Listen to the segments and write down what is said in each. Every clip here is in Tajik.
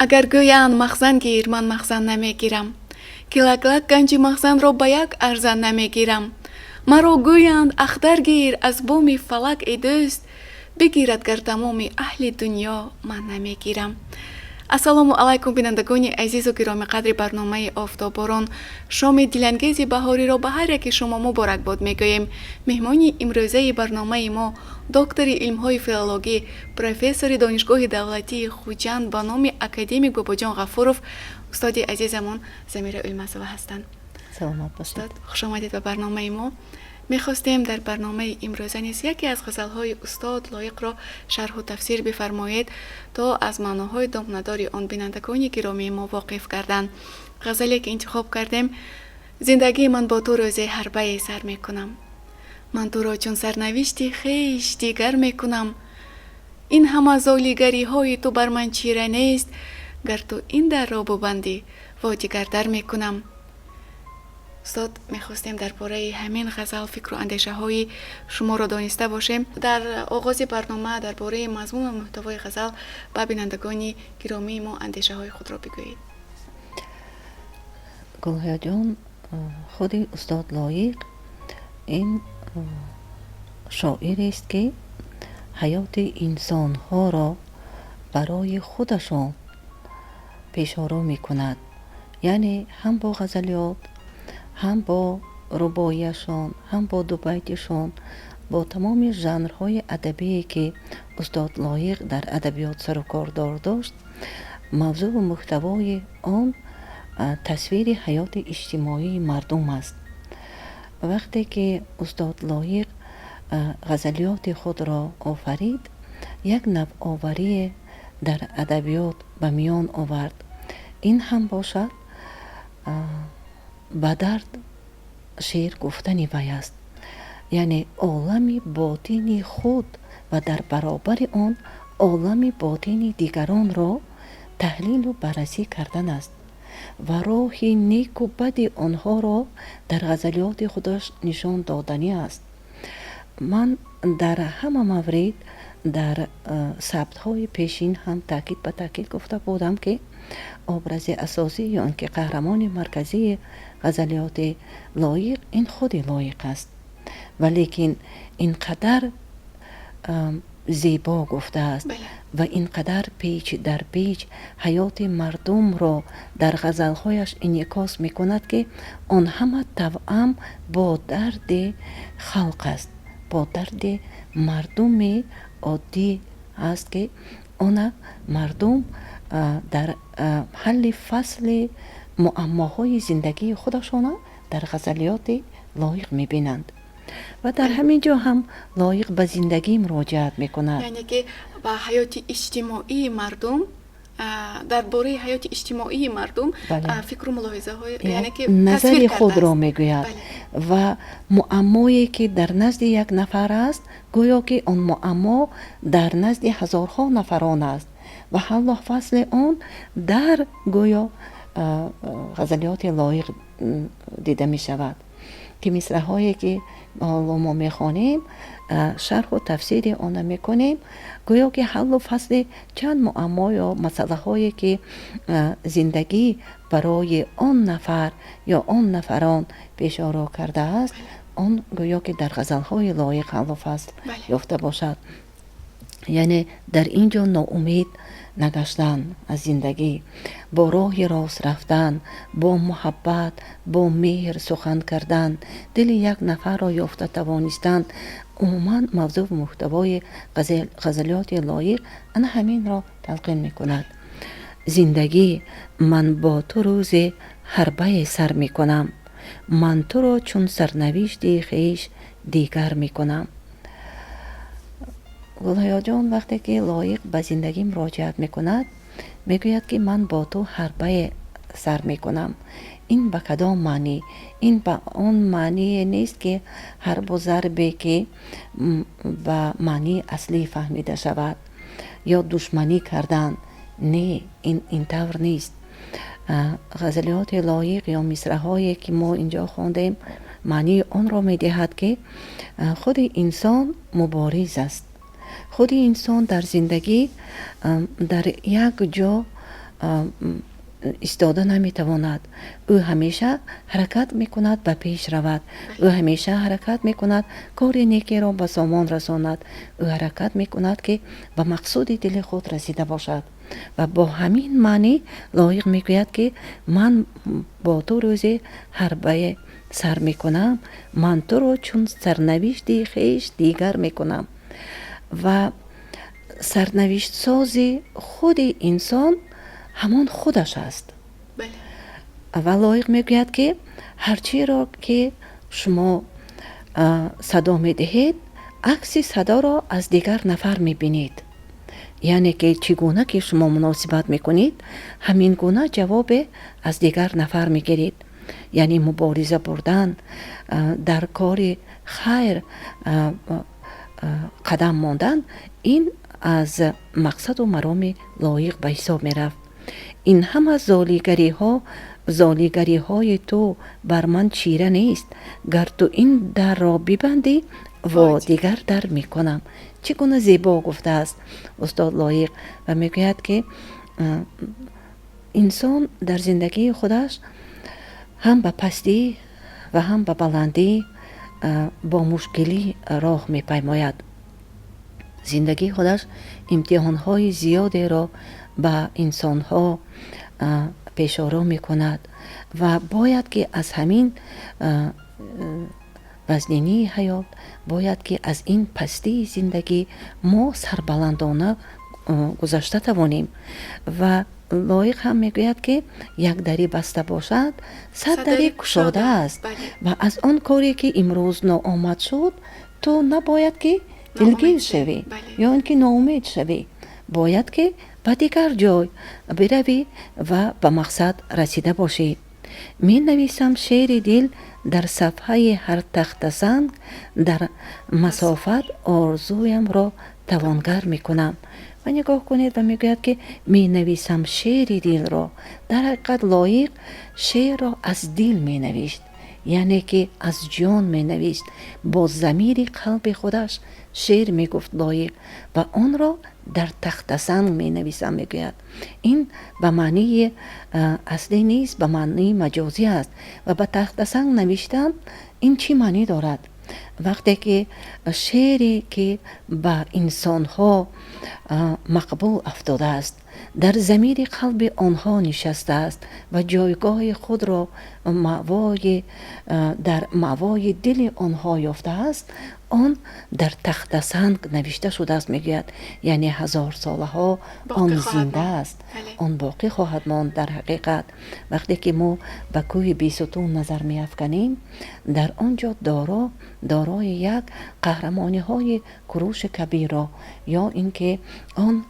агар гӯянд махзан гир, ман махзан намегирам. Килаклак ганҷи махзанро ба як арзан намегирам. Маро гӯянд ахтар гир, аз буми фалак эй дӯст, бигирад гар тамоми аҳли дунё, ман намегирам. ассалому алайкум бинандагони азизу гироми қадри барномаи офтобборон. шоми дилангези баҳориро ба ҳар яки шумо муборак бод мегӯем. меҳмони имрӯзаи барномаи мо доктори илмҳои филологӣ, профессори донишгоҳи давлатии хуҷанд ба номи академик бобоҷон ғафуров, устоди азизамон Замира Улмазова ҳастанд. саломат бошед. устод, хуш омадед ба барномаи мо. мехостем дар барномаи имрӯза низ яке аз ғазалҳои устод лоиқро шарҳу тафсир бифармоед, то аз маъноҳои домнадори он бинандагони гиромии мо воқиф гарданд. ғазале ки интихоб кардем: зиндагии ман бо ту рӯзе ҳарбае сар мекунам, ман туро чун сарнавишти хеш дигар мекунам. ин ҳама золигариҳои ту бар ман чира нест, гар ту ин дарро бубандӣ, во дигар дар мекунам. устод, мехостем дар бораи ҳамин ғазал фикру андешаҳои шуморо дониста бошем. дар оғози барнома дар бораи мазмун ва муҳтавои ғазал ба бинандагони гиромии мо андешаҳои худро бигӯед. гулҳояҷон, худи устод лоиқ ин шоирест ки ҳаёти инсонҳоро барои худашон пешоро мекунад. яъне ҳам бо ғазалиёт, ҳам бо рубоияшон, ҳам бо дубайтишон, бо тамоми жанрҳои адабие ки устод лоиқ дар адабиёт сару кордор дошт, мавзӯъу муҳтавои он тасвири ҳаёти иҷтимоии мардум аст. вақте ки устод лоиқ ғазалиёти худро офарид, як навъоварие дар адабиёт ба миён овард. ин ҳам бошад ба дард шеър гуфтани вай аст, яъне олами ботини худ ва дар баробари он олами ботини дигаронро таҳлилу баррасӣ кардан аст ва роҳи неку бади онҳоро дар ғазалиёти худаш нишон доданӣ аст. ман дар ҳама маврид дар сабтҳои пешин ҳам таъкид ба таъкид гуфта будам ки образи асосӣ ё ин ки қаҳрамони марказии ғазалиёти лоиқ ин худи лоиқ аст. валекин инқадар зебо гуфтааст ва инқадар печ дар печ ҳаёти мардумро дар ғазалҳояш инъикос мекунад ки он ҳама тавъам бо дарди халқ аст, бо дарди мардуми оддӣ аст ки она мардум дар ҳалли фасли муаммоҳои зиндагии худашона дар ғазалиёти лоиқ мебинанд. ва дар ҳамин ҷо ҳам лоиқ ба зиндагӣ муроҷиат мекунад, яъне ки ба ҳаёти иҷтимоии мардум, дар бораи ҳаёти иҷтимоии мардум фикру мулоҳизаҳои, яъне ки назари худро мегӯяд ва муаммое ки дар назди як нафар аст, гӯё ки он муаммо дар назди ҳазорҳо нафарон аст ва ҳаллу фасли он дар гӯё ғазалиёти лоиқ дида мешавад, ки мисраҳое ки мо мехонем, шарҳу тафсири онро мекунем, гӯё ки ҳаллу фасли чанд муаммо ё масъалаҳое ки зиндагӣ барои он нафар ё он нафарон пешоро кардааст, он гӯё ки дар ғазалҳои лоиқ ҳаллу фасл ёфта бошад. яъне дар ин ҷо ноумед нагаштан аз зиндагӣ, бо роҳи рост рафтан, бо муҳаббат, бо меҳр сухан кардан, дили як нафарро ёфта тавонистан. умуман мавзӯъ муҳтавои ғазалиёти лоиқ ана ҳаминро талқин мекунад. зиндагӣ, ман бо ту рӯзе ҳарбае сар мекунам, ман туро чун сарнавишти хеш дигар мекунам. гулҳояҷон вақте ки лоиқ ба зиндагӣ муроҷиат мекунад, мегӯяд ки ман бо ту ҳарбае сар мекунам. ин ба кадом маънӣ? ин ба он маъние нест ки ҳарбу зарбе ки ба маънии аслӣ фаҳмида шавад ё душманӣ кардан. не, ин тавр нест. ғазалиёти лоиқ ё мисраҳое ки мо инҷо хондем маънии онро медиҳад ки худи инсон мубориз аст. худи инсон дар зиндагӣ дар як ҷо ایستاده نمیتواند. او همیشه حرکت میکند به پیش رود. او همیشه حرکت میکند کار نیکی را به سامان رساند. او حرکت میکند که به مقصود دل خود رسیده باشد. و با همین معنی لایق میگوید که من با تو روزی حربه سر میکنم، من تو را چون سرنوشت خویش دیگر میکنم. و سرنوشت سازی خود انسان همان خودش است. بله. و لایق میگوید که هرچی را که شما صدا میدهید عکس صدا را از دیگر نفر میبینید. یعنی که چگونه که شما مناسبت میکنید همین گونه جواب از دیگر نفر میگیرید. یعنی مبارزه بردن در کار خیر قدم ماندن، این از مقصد و مرام لایق به حساب میرفت. این همه زالیگری های تو بر من چیره نیست، گر تو این در را ببندی و دیگر در میکنم. چگونه زیبا گفته است استاد لایق و میگوید که انسان در زندگی خودش هم به پستی و هم به بلندی با مشکلی راه میپیماید. زندگی خودش امتحانهای زیادی را به انسانها پیش‌رو میکند و باید که از همین وزنینی حیات، باید که از این پستی زندگی ما سربلندانه گذشته توانیم. و لایق هم میگوید که یک دری بسته باشد 100 دری گشاده است. و از آن کاری که امروز ناآمد شد تو نباید که دلگیر شوی یا اینکه ناامید شوی، باید که به دیگر جای بروی و به مقصد رسیده باشی. می نویسم شعر دل در صفحه هر تخت سنگ، در مسافت آرزویم را توانگر می کنم. و نگاه کنید و میگوید که می نویسم شعر دل را. در حقیقت لایق شعر را از دل می نوشت، یعنی که از جان می نوشت، با ضمیر قلب خودش شعر می گفت لایق و آن را در تخت سنگ می نویسم میگوید. این به معنی اصلی نیست، به معنی مجازی است. و به تخت سنگ نوشتن این چی معنی دارد؟ وقتی که شعری که به انسانها مقبول افتاده است در ضمیر قلب آنها نشسته است و جایگاه خود را در مأوای دل آنها یافته است، آن در تخت سنگ نوشته شده است میگوید. یعنی 1000 ساله ها آن زنده است، آن باقی خواهد ماند. در حقیقت وقتی که ما به کوه بیستون نظر می افکنیم، در آنجا دارای یک قهرمانی های کوروش کبیر را، یا اینکه آن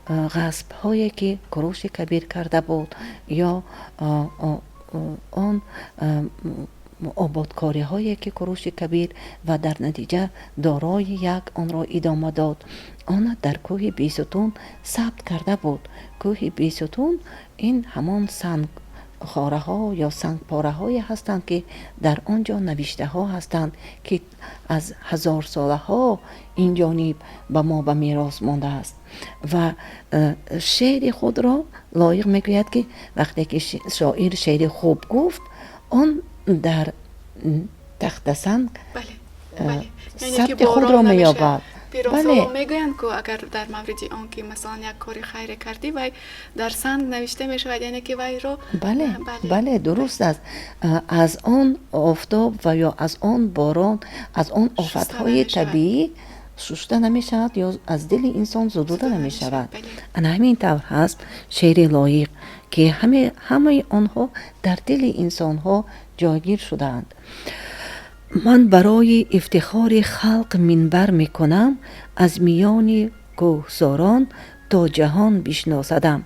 غصب هایی که کوروش کبیر کرده بود، یا آن آبادکاری هایی که کوروش کبیر و در نتیجه دارای یک آن را ادامه داد، آن در کوه بیستون ثبت کرده بود. کوه بیستون این همان سنگ خاره ها یا سنگ پاره های هستند که در آنجا نوشته ها هستند که از 1000 ساله ها این جانب به ما به میراث مانده است. و شعر خود را لایق میگوید که وقتی که شاعر شعر خوب گفت، آن در تخت سنگ ثبت خود را می‌یابد. پیرامون میگویند که اگر در مورد آن که مثلا یک کاری خیر کردی وی در سنگ نوشته می شود، یعنی که وی رو بله درست است. از آن آفتاب و یا از آن باران، از آن آفت‌های طبیعی شسته نمی شود یا از دل انسان زدوده نمی شود. همین طور هست شعر لایق که همه آنها در دل انسان ها جایگیر شدند. من برای افتخار خلق منبر می کنم، از میان کوهساران تا جهان بشناسدم.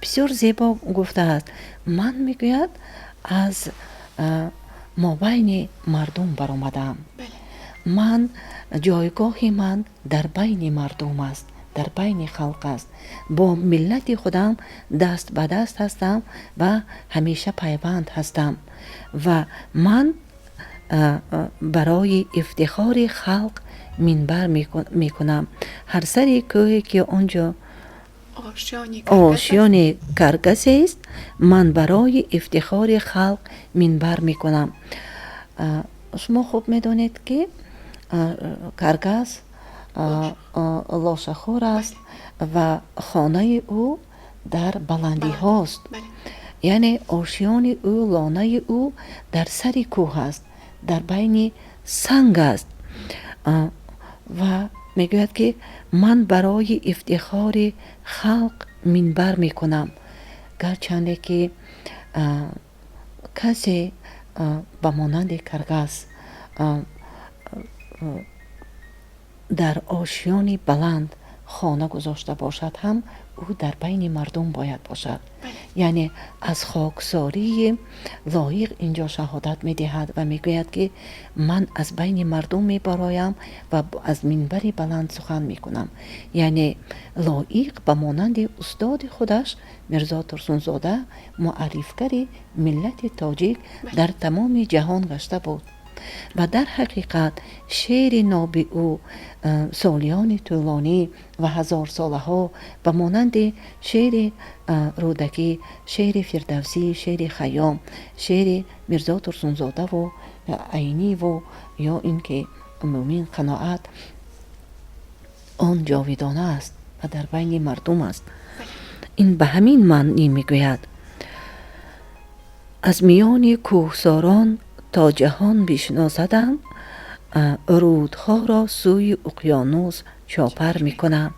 بسیار زیبا گفته است. من میگوید از مابین مردم برآمدم. من جایگاه من در بین مردم است، در بین خلق است. با ملت خودم دست به دست هستم و همیشه پیوند هستم و من برای افتخار خلق منبر می کنم. هر سری کوهی که آنجا آشیانی کرگس است. آشیان کرگس است. من برای افتخار خلق منبر می کنم. شما خوب می دانید که کرگس لاشخور است و خانه او در بلندی هاست. بله. یعنی آشیان او، لانه او در سر کوه است، در بین سنگ است. و میگوید که من برای افتخار خلق منبر میکنم. گرچنده که کسی به مانند کرگس در آشیان بلند خانه گذاشته باشد، هم او در بین مردم باید باشد. یعنی از خاکساری لایق اینجا شهادت می دهد و می گوید که من از بین مردم می برایم و از منبری بلند سخن می کنم. یعنی لایق به مانند استاد خودش میرزا ترسونزاده معرفگر ملت تاجیک در تمام جهان گشته بود. و در حقیقت شعر ناب او سالیان طولانی و هزار ساله ها به مانند شعر رودکی، شعر فردوسی، شعر خیام، شعر میرزا ترسونزاده و عینی و یا اینکه مومن قناعت آن جاویدانه است و در بین مردم است. این به همین معنی میگوید از میان کوهساران تا جهان بشناسدم، رودها را سوی اقیانوس چاپر میکنم.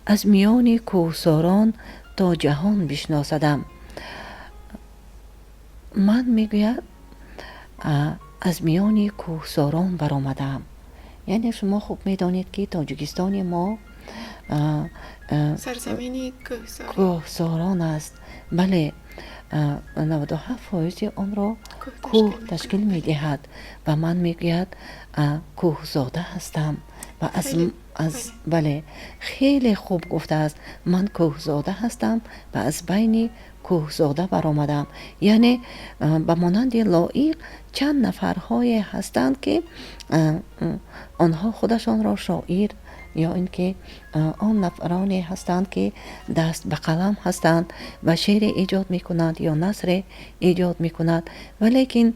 از میان کوهساران تا جهان بشناسدم. من میگوید از میان کوهساران برآمدم. یعنی شما خوب میدانید که تاجیکستان ما سرزمینی کوهساران است. بله، 97% آن را کوه تشکیل می دهد و من میگوید کوهزاده هستم و از بله خیلی خوب گفته است. من کوهزاده هستم و از بین کوهزاده برآمدم. یعنی به مانند لایق چند نفرهای هستند که آنها خودشان را شاعر یا اینکه آن نفرانی هستند که دست به قلم هستند و شعر ایجاد میکنند یا نثر ایجاد میکنند، ولیکن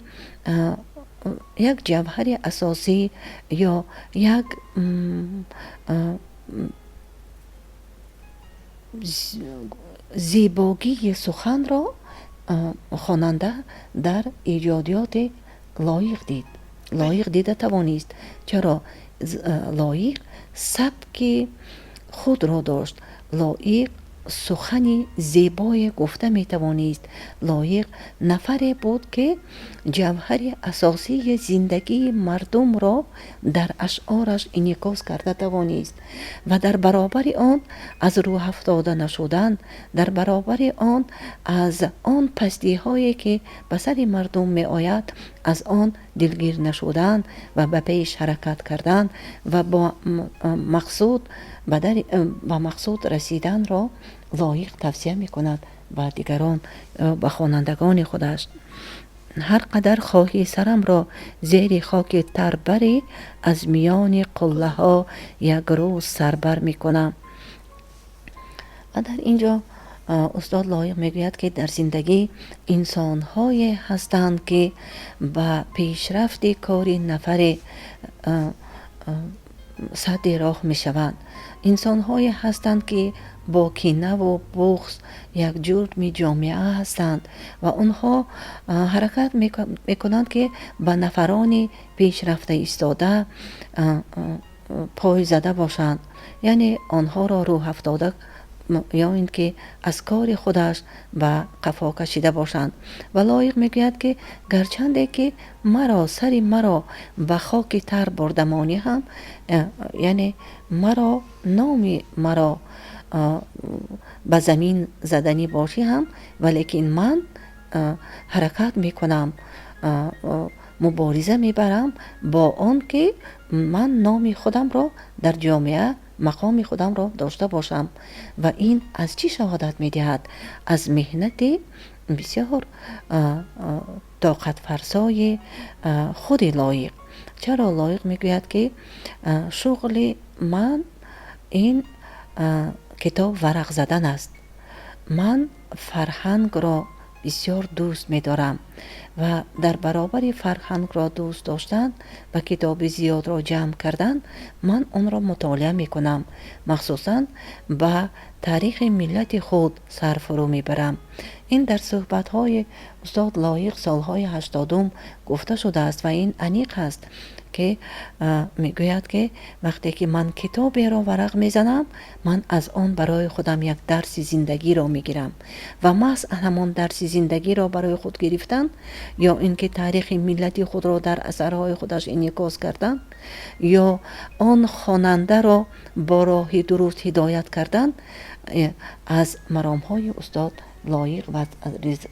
یک جوهر اساسی یا یک زیبایی سخن را خواننده در ایجادیات لایق دیده توانست. چرا؟ لایق سبک خود را داشت. لایق سخنی زیبای گفته می توانست. لایق نفری بود که جوهر اساسی زندگی مردم را در اشعارش انعکاس کرده توانست و در برابر آن از روح افتاده نشدن، در برابر آن از آن پستی هایی که به سر مردم می آید از آن دلگیر نشدن و به پیش حرکت کردن و با مقصود رسیدن را لایق توصیه می کند و دیگران به خوانندگان خودش. هر قدر خواهی سرم را زیر خاک تر بری، از میان قله ها یک روز سربر می کنم. و در اینجا استاد لایق میگوید که در زندگی انسان های هستند که به پیشرفت کار نفر سد راه می شوند. انسان های هستند که با کینه و بغض یک جرم جامعه هستند و آنها حرکت میکنند که به نفران پیشرفته ایستاده پای زده باشند. یعنی آنها را روح افتاده یا اینکه از کار خودش به قفا کشیده باشند. و لایق میگوید که گرچنده که سر مرا به خاک تر بردمانی هم، یعنی نامی مرا به زمین زدنی باشی هم، ولیکن من حرکت میکنم، مبارزه میبرم با آن که من نامی خودم را در جامعه مقام خودم را داشته باشم. و این از چی شهادت میدهد؟ از مهنت بسیار طاقت فرسای خود لایق. چرا لایق میگوید که شغل من این کتاب ورق زدن است. من فرهنگ را بسیار دوست می دارم و در برابر فرهنگ را دوست داشتن و کتاب زیاد را جمع کردن من آن را مطالعه می کنم. مخصوصا به تاریخ ملت خود سر فرو می برم. این در صحبت های استاد لایق سالهای 80 گفته شده است و این عمیق است که میگوید که وقتی که من کتابی را ورق میزنم من از آن برای خودم یک درس زندگی را میگیرم و محض همان درس زندگی را برای خود گرفتن یا اینکه تاریخ ملتی خود را در اثرهای خودش انعکاس کردن یا آن خواننده را با راه درست هدایت کردن از مرامهای استاد لایق و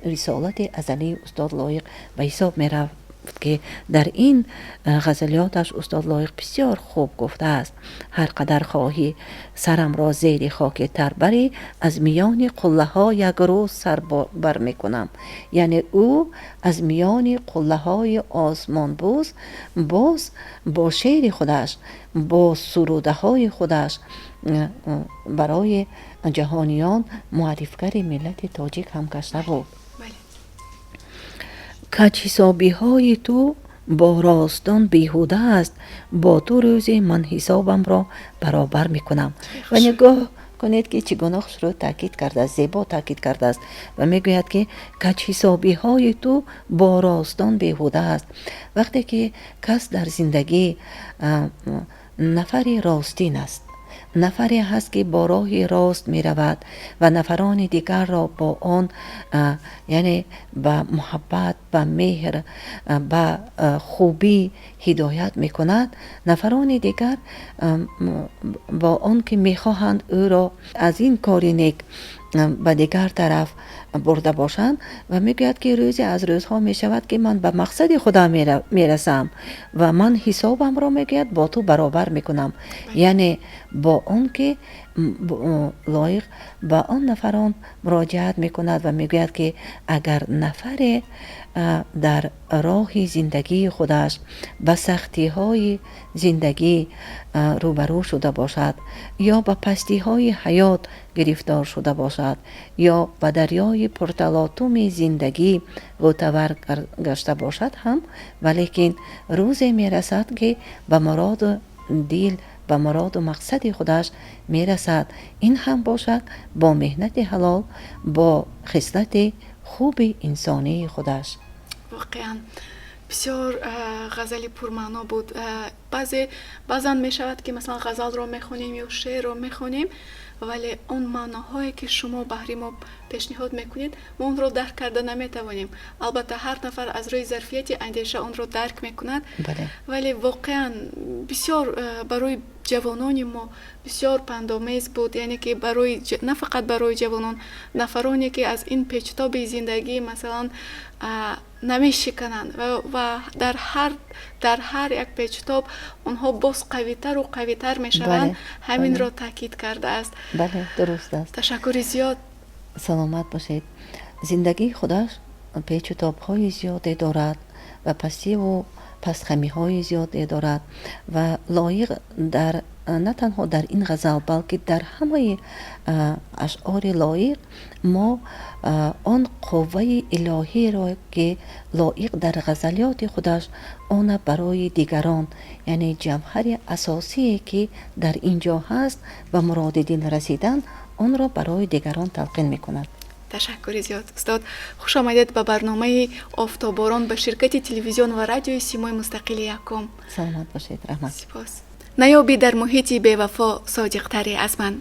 رسالت ازلی استاد لایق به حساب می رفت که در این غزلیاتش استاد لایق بسیار خوب گفته است: هر قدر خواهی سرم را زیر خاک تر بری، از میان قله ها یک روز سر بر می کنم. یعنی او از میان قله های آسمان باز با شعر خودش، با سروده های خودش برای جهانیان معرفگر ملت تاجیک هم گشته بود. کج حسابی های تو با راستان بیهوده است، با تو روزی من حسابم را برابر می کنم. و نگاه کنید که چگونه خودش را تاکید کرده است، زیبا تاکید کرده است و می گوید که کج حسابی های تو با راستان بیهوده است. وقتی که کس در زندگی نفری راستین است، نفری هست که با راه راست می رود و نفران دیگر را با آن یعنی با محبت، با مهر، با خوبی هدایت می کند، نفران دیگر با آن که می خواهند او را از این کار نیک به دیگر طرف برده باشند و میگوید که روزی از روزها می شود که من به مقصد خدا می رسم و من حسابم را میگوید با تو برابر میکنم. یعنی با اون که لایق با آن نفران مراجعت میکند و میگوید که اگر نفر در راه زندگی خودش به سختی های زندگی روبرو شده باشد یا به پستی های حیات گرفتار شده باشد یا به دریای پرتلاطم زندگی غوطه‌ور گشته باشد هم، ولیکن روزی میرسد که به مراد دل به مراد و مقصد خودش میرسد. این هم باشد با مهنت حلال، با خصلت خوب انسانی خودش. واقعا بسیار غزلی پرمعنا بود. بعضا می شود که مثلا غزل رو میخونیم یا شعر رو میخونیم ولی اون معناهایی که شما بهری ما پیشنهاد میکنید ما اون رو درک کرده نمیتوانیم. البته هر نفر از روی ظرفیت اندیشه اون رو درک میکند. ولی واقعا بسیار برای جوانان ما بسیار پندآمیز بود. یعنی که برای نه فقط برای جوانان، نفرانی که از این پیچتاب زندگی مثلا نمیشکنند و در هر یک پیچتاب اونها باز قویتر و قویتر میشوند. همین را تاکید کرده است. بله درست است. تشکر زیاد. سلامت باشید. زندگی خودش پیچتاب های زیادی دارد و پستی و پسخمی های زیادی دارد و لایق در نه تنها در این غزل بلکه در همه اشعار لایق ما آن قوه الهی را که لایق در غزلیات خودش آن برای دیگران، یعنی جوهر اساسی که در اینجا هست و مراد دل رسیدن، آن را برای دیگران تلقین می کند. تشکر زیاد استاد. خوش آمدید به برنامه آفتاباران به شرکت تلویزیون و رادیوی سیمای مستقل یکم. سلامت باشید. رحمت. سپاس. نیابی در محیطی بی‌وفا صادق‌تری از من،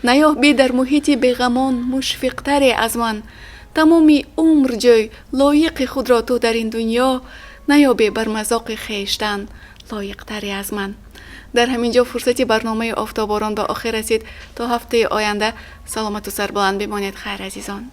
نیابی در محیطی بی‌غمان مشفق‌تری از من. تمامی عمر جوی لایق خود را تو در این دنیا، نیابی بر مذاق خویشتن لایق‌تری از من. در همینجا فرصت برنامه آفتاباران به آخر رسید. تا هفته آینده سلامت و سربلند بمانید. خیر عزیزان.